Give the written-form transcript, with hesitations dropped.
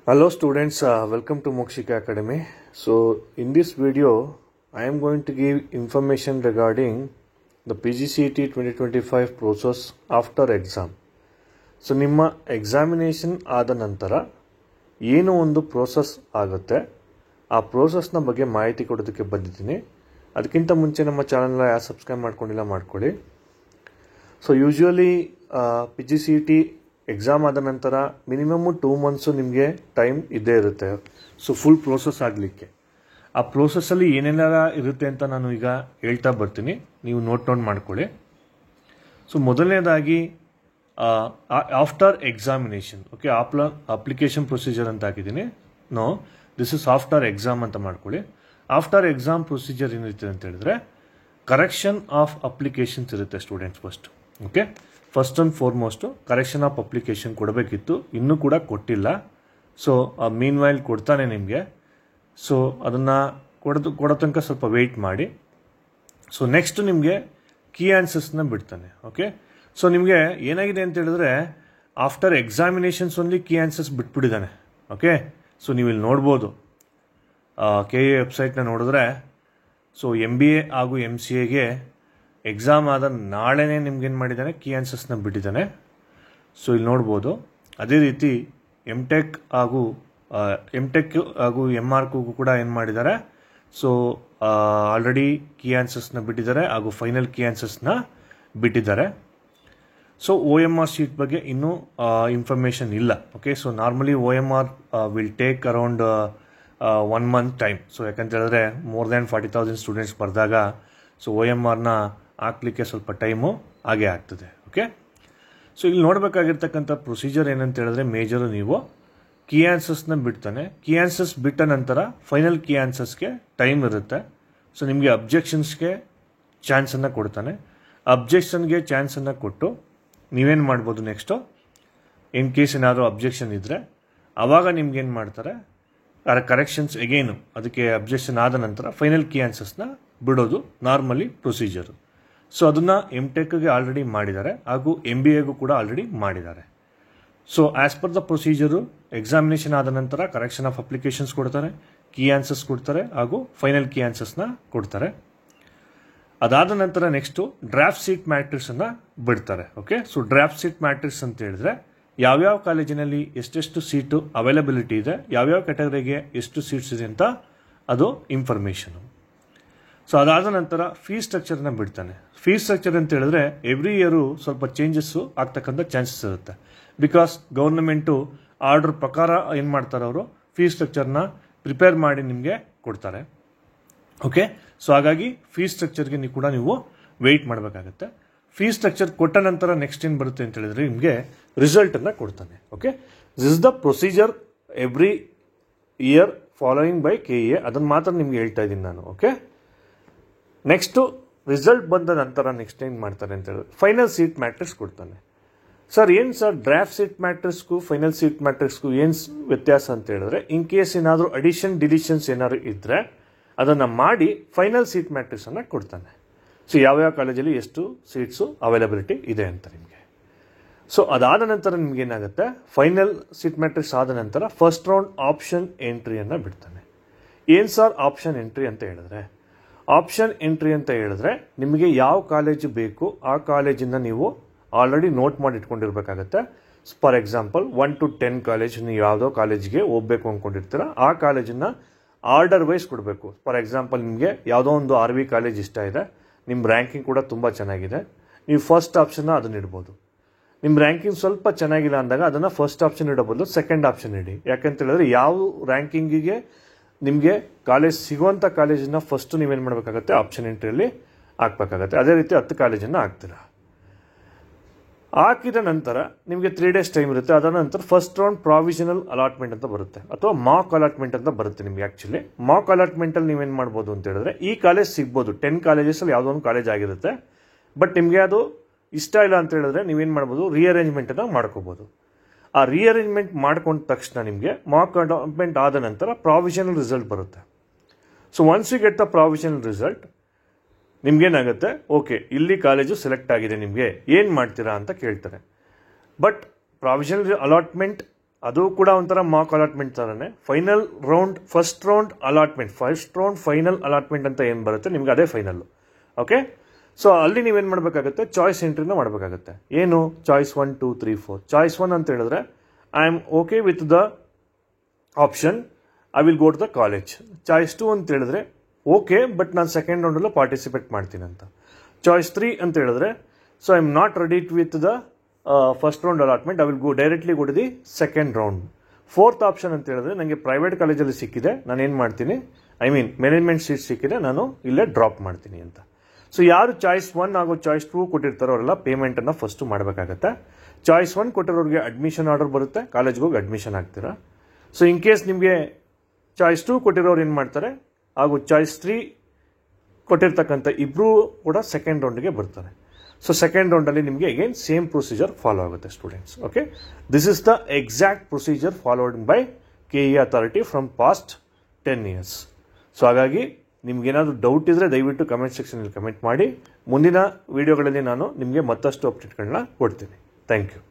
Hello students, welcome to Mokshika Academy. So in this video, I am going to give information regarding the PGCET 2025 process after exam. So ನಿಮ್ಮ examination ಆದ ನಂತರ ಏನು ಒಂದು process ಆಗುತ್ತೆ ಆ ಪ್ರೋಸೆಸ್ನ ಬಗ್ಗೆ ಮಾಹಿತಿ ಕೊಡೋದಕ್ಕೆ ಬಂದಿದ್ದೀನಿ. ಅದಕ್ಕಿಂತ ಮುಂಚೆ ನಮ್ಮ ಚಾನಲ್ನ ಯಾರು ಸಬ್ಸ್ಕ್ರೈಬ್ ಮಾಡ್ಕೊಂಡಿಲ್ಲ ಮಾಡ್ಕೊಳ್ಳಿ. ಸೊ ಯೂಶುವಲಿ PGCET ಎಕ್ಸಾಮ್ ಆದ ನಂತರ ಮಿನಿಮಮ್ 2 ಮಂತ್ಸು ನಿಮಗೆ ಟೈಮ್ ಇದ್ದೇ ಇರುತ್ತೆ. ಸೊ ಫುಲ್ ಪ್ರೋಸೆಸ್ ಆಗಲಿಕ್ಕೆ ಆ ಪ್ರೋಸೆಸ್ಸಲ್ಲಿ ಏನೆಲ್ಲ ಇರುತ್ತೆ ಅಂತ ನಾನು ಈಗ ಹೇಳ್ತಾ ಬರ್ತೀನಿ, ನೀವು ನೋಟ್ ಮಾಡ್ಕೊಳ್ಳಿ. ಸೊ ಮೊದಲನೇದಾಗಿ after examination, okay, application procedure ಅಂತ ಹಾಕಿದ್ದೀನಿ. No, this is after exam ಅಂತ ಮಾಡ್ಕೊಳ್ಳಿ. ಆಫ್ಟರ್ ಎಕ್ಸಾಮ್ ಪ್ರೊಸೀಜರ್ ಏನಿರುತ್ತೆ ಅಂತ ಹೇಳಿದ್ರೆ ಕರೆಕ್ಷನ್ ಆಫ್ ಅಪ್ಲಿಕೇಶನ್ಸ್ ಇರುತ್ತೆ students first. Okay, first and foremost correction of application ಕೊಡಬೇಕಿತ್ತು, ಇನ್ನೂ ಕೂಡ ಕೊಟ್ಟಿಲ್ಲ. ಸೊ ಮೀನ್ ವೈಲ್ ಕೊಡ್ತಾನೆ ನಿಮಗೆ. ಸೊ ಅದನ್ನು ಕೊಡೋ ತನಕ ಸ್ವಲ್ಪ ವೆಯ್ಟ್ ಮಾಡಿ. ಸೊ ನೆಕ್ಸ್ಟ್ ನಿಮಗೆ ಕೀ ಆನ್ಸರ್ಸ್ನ ಬಿಡ್ತಾನೆ. ಓಕೆ, ಸೊ ನಿಮಗೆ ಏನಾಗಿದೆ ಅಂತ ಹೇಳಿದ್ರೆ after examinations only key answers ಬಿಟ್ಬಿಟ್ಟಿದ್ದಾನೆ. ಓಕೆ, ಸೊ ನೀವು ಇಲ್ಲಿ ನೋಡ್ಬೋದು KA ವೆಬ್ಸೈಟ್ನ ನೋಡಿದ್ರೆ, ಸೊ MBA ಹಾಗೂ MCAಗೆ ಎಕ್ಸಾಮ್ ಆದ ನಾಳೆನೇ ನಿಮ್ಗೇನು ಮಾಡಿದ್ದಾನೆ, ಕೀ ಆನ್ಸರ್ಸ್ನ ಬಿಟ್ಟಿದ್ದಾನೆ. ಸೊ ಇಲ್ಲಿ ನೋಡ್ಬೋದು. ಅದೇ ರೀತಿ MTech ಹಾಗೂ MRCಗೂ ಕೂಡ ಏನು ಮಾಡಿದ್ದಾರೆ, ಸೊ ಆಲ್ರೆಡಿ ಕೀ ಆನ್ಸರ್ಸ್ನ ಬಿಟ್ಟಿದ್ದಾರೆ ಹಾಗೂ ಫೈನಲ್ ಕೀ ಆನ್ಸರ್ಸ್ನ ಬಿಟ್ಟಿದ್ದಾರೆ. ಸೊ OMR ಶೀಟ್ ಬಗ್ಗೆ ಇನ್ನೂ ಇನ್ಫಾರ್ಮೇಷನ್ ಇಲ್ಲ. Okay, so normally OMR will take around 1 month time. So ಯಾಕಂತ ಹೇಳಿದ್ರೆ ಮೋರ್ ದ್ಯಾನ್ 40,000 ಸ್ಟೂಡೆಂಟ್ಸ್ ಬರೆದಾಗ ಸೊ OMRನ ಹಾಕ್ಲಿಕ್ಕೆ ಸ್ವಲ್ಪ ಟೈಮು ಹಾಗೆ ಆಗ್ತದೆ. ಓಕೆ, ಸೊ ಇಲ್ಲಿ ನೋಡಬೇಕಾಗಿರ್ತಕ್ಕಂಥ ಪ್ರೊಸೀಜರ್ ಏನಂತ ಹೇಳಿದ್ರೆ ಮೇಜರು ನೀವು ಕೀ ಆನ್ಸರ್ಸ್ನ ಬಿಡ್ತಾನೆ. ಕೀ ಆನ್ಸರ್ಸ್ ಬಿಟ್ಟ ನಂತರ ಫೈನಲ್ ಕೀ ಆನ್ಸರ್ಸ್ಗೆ ಟೈಮ್ ಇರುತ್ತೆ. ಸೊ ನಿಮಗೆ ಅಬ್ಜೆಕ್ಷನ್ಸ್ಗೆ ಚಾನ್ಸನ್ನು ಕೊಡ್ತಾನೆ. ಅಬ್ಜೆಕ್ಷನ್ಗೆ ಚಾನ್ಸನ್ನು ಕೊಟ್ಟು ನೀವೇನು ಮಾಡ್ಬೋದು, ನೆಕ್ಸ್ಟು ಇನ್ ಕೇಸ್ ಏನಾದರೂ ಅಬ್ಜೆಕ್ಷನ್ ಇದ್ದರೆ ಆವಾಗ ನಿಮ್ಗೇನು ಮಾಡ್ತಾರೆ, ಕರೆಕ್ಷನ್ಸ್ ಎಗೇನು ಅದಕ್ಕೆ ಅಬ್ಜೆಕ್ಷನ್ ಆದ ನಂತರ ಫೈನಲ್ ಕೀ ಆನ್ಸರ್ಸ್ನ ಬಿಡೋದು ನಾರ್ಮಲಿ ಪ್ರೊಸೀಜರು. ಸೊ ಅದನ್ನು MTechಗೆ ಆಲ್ರೆಡಿ ಮಾಡಿದ್ದಾರೆ ಹಾಗೂ MBAಗೂ ಕೂಡ ಆಲ್ರೆಡಿ ಮಾಡಿದ್ದಾರೆ. So as per the procedure examination ಆದ ನಂತರ ಕರೆಕ್ಷನ್ ಆಫ್ ಅಪ್ಲಿಕೇಶನ್ಸ್ ಕೊಡ್ತಾರೆ, ಕೀ ಆನ್ಸರ್ಸ್ ಕೊಡ್ತಾರೆ ಹಾಗೂ ಫೈನಲ್ ಕೀ ಆನ್ಸರ್ಸ್ನ ಕೊಡ್ತಾರೆ. ಅದಾದ ನಂತರ ನೆಕ್ಸ್ಟು ಡ್ರಾಫ್ಟ್ ಸೀಟ್ ಮ್ಯಾಟ್ರಿಕ್ಸನ್ನು ಬಿಡ್ತಾರೆ. Okay, so draft seat matrix ಅಂತ ಹೇಳಿದ್ರೆ ಯಾವ್ಯಾವ ಕಾಲೇಜಿನಲ್ಲಿ ಎಷ್ಟೆಷ್ಟು ಸೀಟು ಅವೈಲಬಿಲಿಟಿ ಇದೆ, ಯಾವ್ಯಾವ ಕ್ಯಾಟಗರಿಗೆ ಎಷ್ಟು ಸೀಟ್ಸ್ ಇದೆ ಅಂತ ಅದು ಇನ್ಫಾರ್ಮೇಷನು. ಸೊ ಅದಾದ ನಂತರ ಫೀಸ್ ಸ್ಟ್ರಕ್ಚರ್ನ ಬಿಡ್ತಾನೆ. ಫೀಸ್ ಸ್ಟ್ರಕ್ಚರ್ ಅಂತ ಹೇಳಿದ್ರೆ ಎವ್ರಿ ಇಯರು ಸ್ವಲ್ಪ ಚೇಂಜಸ್ಸು ಆಗ್ತಕ್ಕಂಥ ಚಾನ್ಸಸ್ ಇರುತ್ತೆ. ಬಿಕಾಸ್ ಗೌರ್ಮೆಂಟು ಆರ್ಡರ್ ಪ್ರಕಾರ ಏನು ಮಾಡ್ತಾರೆ, ಅವರು ಫೀಸ್ ಸ್ಟ್ರಕ್ಚರ್ನ ಪ್ರಿಪೇರ್ ಮಾಡಿ ನಿಮಗೆ ಕೊಡ್ತಾರೆ. ಓಕೆ, ಸೊ ಹಾಗಾಗಿ ಫೀಸ್ ಸ್ಟ್ರಕ್ಚರ್ಗೆ ನೀವು ವೆಯ್ಟ್ ಮಾಡಬೇಕಾಗತ್ತೆ. ಫೀಸ್ ಸ್ಟ್ರಕ್ಚರ್ ಕೊಟ್ಟ ನಂತರ ನೆಕ್ಸ್ಟ್ ಏನು ಬರುತ್ತೆ ಅಂತ ಹೇಳಿದ್ರೆ ನಿಮಗೆ ರಿಸಲ್ಟನ್ನು ಕೊಡ್ತಾನೆ. Okay, this is the procedure every year following by KA. ಅದನ್ನು ಮಾತ್ರ ನಿಮ್ಗೆ ಹೇಳ್ತಾ ಇದ್ದೀನಿ ನಾನು. ಓಕೆ, ನೆಕ್ಸ್ಟು ರಿಸಲ್ಟ್ ಬಂದ ನಂತರ ನೆಕ್ಸ್ಟ್ ಏನು ಮಾಡ್ತಾರೆ ಅಂತ ಹೇಳಿದ್ರೆ ಫೈನಲ್ ಸೀಟ್ ಮ್ಯಾಟ್ರಿಕ್ಸ್ ಕೊಡ್ತಾನೆ. ಸರ್ ಏನು ಸರ್ ಡ್ರಾಫ್ಟ್ ಸೀಟ್ ಮ್ಯಾಟ್ರಿಕ್ಸ್ಗೂ ಫೈನಲ್ ಸೀಟ್ ಮ್ಯಾಟ್ರಿಕ್ಸ್ಗೂ ಏನು ವ್ಯತ್ಯಾಸ ಅಂತ ಹೇಳಿದ್ರೆ, ಇನ್ ಕೇಸ್ ಏನಾದರೂ ಅಡಿಷನ್ ಡಿಲಿಷನ್ಸ್ ಏನಾದ್ರು ಇದ್ದರೆ ಅದನ್ನು ಮಾಡಿ ಫೈನಲ್ ಸೀಟ್ ಮ್ಯಾಟ್ರಿಕ್ಸನ್ನು ಕೊಡ್ತಾನೆ. ಸೊ ಯಾವ್ಯಾವ ಕಾಲೇಜಲ್ಲಿ ಎಷ್ಟು ಸೀಟ್ಸು ಅವೈಲಬಿಲಿಟಿ ಇದೆ ಅಂತ ನಿಮಗೆ. ಸೊ ಅದಾದ ನಂತರ ನಿಮಗೇನಾಗುತ್ತೆ, ಫೈನಲ್ ಸೀಟ್ ಮ್ಯಾಟ್ರಿಕ್ಸ್ ಆದ ನಂತರ ಫಸ್ಟ್ ರೌಂಡ್ ಆಪ್ಷನ್ ಎಂಟ್ರಿಯನ್ನು ಬಿಡ್ತಾನೆ. ಏನು ಸರ್ ಆಪ್ಷನ್ ಎಂಟ್ರಿ ಅಂತ ಹೇಳಿದ್ರೆ, ಆಪ್ಷನ್ ಎಂಟ್ರಿ ಅಂತ ಹೇಳಿದ್ರೆ ನಿಮಗೆ ಯಾವ ಕಾಲೇಜು ಬೇಕು ಆ ಕಾಲೇಜಿನ ನೀವು ಆಲ್ರೆಡಿ ನೋಟ್ ಮಾಡಿ ಇಟ್ಕೊಂಡಿರ್ಬೇಕಾಗತ್ತೆ. ಫಾರ್ ಎಕ್ಸಾಂಪಲ್ 1 to 10 ಕಾಲೇಜ್ ನೀವು ಯಾವುದೋ ಕಾಲೇಜಿಗೆ ಹೋಗ್ಬೇಕು ಅಂದ್ಕೊಂಡಿರ್ತೀರ, ಆ ಕಾಲೇಜನ್ನು ಆರ್ಡರ್ ವೈಸ್ ಕೊಡಬೇಕು. ಫಾರ್ ಎಕ್ಸಾಂಪಲ್ ನಿಮಗೆ ಯಾವುದೋ ಒಂದು RV ಕಾಲೇಜ್ ಇಷ್ಟ ಇದೆ, ನಿಮ್ಮ ರ್ಯಾಂಕಿಂಗ್ ಕೂಡ ತುಂಬ ಚೆನ್ನಾಗಿದೆ, ನೀವು ಫಸ್ಟ್ ಆಪ್ಷನ್ನ ಅದನ್ನ ಇಡ್ಬೋದು. ನಿಮ್ಮ ರ್ಯಾಂಕಿಂಗ್ ಸ್ವಲ್ಪ ಚೆನ್ನಾಗಿಲ್ಲ ಅಂದಾಗ ಅದನ್ನು ಫಸ್ಟ್ ಆಪ್ಷನ್ ಇಡಬಹುದು, ಸೆಕೆಂಡ್ ಆಪ್ಷನ್ ಇಡಿ. ಯಾಕಂತ ಹೇಳಿದ್ರೆ ಯಾವ ರ್ಯಾಂಕಿಂಗಿಗೆ ನಿಮಗೆ ಕಾಲೇಜ್ ಸಿಗುವಂಥ ಕಾಲೇಜನ್ನು ಫಸ್ಟು ನೀವೇನು ಮಾಡಬೇಕಾಗತ್ತೆ, ಆಪ್ಷನ್ ಎಂಟ್ರಿಯಲ್ಲಿ ಹಾಕಬೇಕಾಗತ್ತೆ. ಅದೇ ರೀತಿ 10 ಕಾಲೇಜನ್ನು ಹಾಕ್ತೀರಾ. ಹಾಕಿದ ನಂತರ ನಿಮಗೆ 3 days ಟೈಮ್ ಇರುತ್ತೆ. ಅದರ ನಂತರ ಫಸ್ಟ್ ರೌಂಡ್ ಪ್ರಾವಿಷನಲ್ ಅಲಾಟ್ಮೆಂಟ್ ಅಂತ ಬರುತ್ತೆ, ಅಥವಾ ಮಾಕ್ ಅಲಾಟ್ಮೆಂಟ್ ಅಂತ ಬರುತ್ತೆ ನಿಮಗೆ. ಆ್ಯಕ್ಚುಲಿ ಮಾಕ್ ಅಲಾಟ್ಮೆಂಟಲ್ಲಿ ನೀವೇನು ಮಾಡ್ಬೋದು ಅಂತ ಹೇಳಿದ್ರೆ ಈ ಕಾಲೇಜ್ ಸಿಗ್ಬೋದು, 10 ಕಾಲೇಜಸಲ್ಲಿ ಯಾವುದೋ ಒಂದು ಕಾಲೇಜ್ ಆಗಿರುತ್ತೆ. ಬಟ್ ನಿಮಗೆ ಅದು ಇಷ್ಟ ಇಲ್ಲ ಅಂತ ಹೇಳಿದ್ರೆ ನೀವೇನು ಮಾಡ್ಬೋದು, ರೀಅರೇಂಜ್ಮೆಂಟನ್ನು ಮಾಡ್ಕೋಬೋದು. ಆ ರೀಅರೇಂಜ್ಮೆಂಟ್ ಮಾಡ್ಕೊಂಡ ತಕ್ಷಣ ನಿಮಗೆ ಮಾಕ್ ಅಲಾಟ್ಮೆಂಟ್ ಆದ ನಂತರ ಪ್ರಾವಿಷನಲ್ ರಿಸಲ್ಟ್ ಬರುತ್ತೆ. So once you get the provisional result ನಿಮ್ಗೇನಾಗುತ್ತೆ, ಓಕೆ ಇಲ್ಲಿ ಕಾಲೇಜು ಸೆಲೆಕ್ಟ್ ಆಗಿದೆ, ನಿಮಗೆ ಏನು ಮಾಡ್ತೀರಾ ಅಂತ ಕೇಳ್ತಾರೆ. ಬಟ್ ಪ್ರಾವಿಷನಲ್ ಅಲಾಟ್ಮೆಂಟ್ ಅದು ಕೂಡ ಒಂಥರ ಮಾಕ್ ಅಲಾಟ್ಮೆಂಟ್ ಥರನೇ. Final round, first round final allotment ಅಂತ ಏನು ಬರುತ್ತೆ ನಿಮ್ಗೆ ಅದೇ ಫೈನಲ್ಲು. ಓಕೆ, ಸೊ ಅಲ್ಲಿ ನೀವೇನು ಮಾಡಬೇಕಾಗುತ್ತೆ, ಚಾಯ್ಸ್ ಎಂಟ್ರಿನ ಮಾಡಬೇಕಾಗುತ್ತೆ. ಏನು ಚಾಯ್ಸ್ 1 2 3 4. ಚಾಯ್ಸ್ 1 ಅಂತ ಹೇಳಿದ್ರೆ I am okay with the option, I will go to the college. Choice 2 ಅಂತ ಹೇಳಿದ್ರೆ ಓಕೆ ಬಟ್ ನಾನು ಸೆಕೆಂಡ್ ರೌಂಡಲ್ಲೂ ಪಾರ್ಟಿಸಿಪೇಟ್ ಮಾಡ್ತೀನಿ ಅಂತ. ಚಾಯ್ಸ್ 3 ಅಂತ ಹೇಳಿದ್ರೆ so I am not ready with the first round allotment, I will directly go to the second round. Fourth option ಅಂತ ಹೇಳಿದ್ರೆ ನನಗೆ ಪ್ರೈವೇಟ್ ಕಾಲೇಜಲ್ಲಿ ಸಿಕ್ಕಿದೆ, ನಾನು ಏನು ಮಾಡ್ತೀನಿ, ಐ ಮೀನ್ ಮ್ಯಾನೇಜ್ಮೆಂಟ್ ಸೀಟ್ ಸಿಕ್ಕಿದೆ, ನಾನು ಇಲ್ಲೇ ಡ್ರಾಪ್ ಮಾಡ್ತೀನಿ ಅಂತ. ಸೊ ಯಾರು ಚಾಯ್ಸ್ 1 ಹಾಗೂ ಚಾಯ್ಸ್ 2 ಕೊಟ್ಟಿರ್ತಾರೋ ಅವರೆಲ್ಲ ಪೇಮೆಂಟನ್ನು ಫಸ್ಟು ಮಾಡಬೇಕಾಗತ್ತೆ. ಚಾಯ್ಸ್ 1 ಕೊಟ್ಟಿರೋರಿಗೆ ಅಡ್ಮಿಷನ್ ಆರ್ಡರ್ ಬರುತ್ತೆ, ಕಾಲೇಜ್ಗೆ ಹೋಗಿ ಅಡ್ಮಿಷನ್ ಆಗ್ತೀರಾ. ಸೊ ಇನ್ ಕೇಸ್ ನಿಮಗೆ ಚಾಯ್ಸ್ 2 ಕೊಟ್ಟಿರೋರು ಏನು ಮಾಡ್ತಾರೆ ಹಾಗೂ ಚಾಯ್ಸ್ 3 ಕೊಟ್ಟಿರ್ತಕ್ಕಂಥ ಇಬ್ಬರು ಕೂಡ ಸೆಕೆಂಡ್ ರೌಂಡ್ಗೆ ಬರ್ತಾರೆ. ಸೊ ಸೆಕೆಂಡ್ ರೌಂಡಲ್ಲಿ ನಿಮಗೆ ಅಗೇನ್ ಸೇಮ್ ಪ್ರೊಸೀಜರ್ ಫಾಲೋ ಆಗುತ್ತೆ students. Okay, this is the exact procedure followed by KE authority from past 10 years. So ಹಾಗಾಗಿ ನಿಮ್ಗೇನಾದರೂ ಡೌಟ್ ಇದ್ದರೆ ದಯವಿಟ್ಟು ಕಮೆಂಟ್ ಸೆಕ್ಷನಲ್ಲಿ ಕಮೆಂಟ್ ಮಾಡಿ. ಮುಂದಿನ ವಿಡಿಯೋಗಳಲ್ಲಿ ನಾನು ನಿಮಗೆ ಮತ್ತಷ್ಟು ಅಪ್ಡೇಟ್ಗಳನ್ನ ಕೊಡ್ತೀನಿ. Thank you.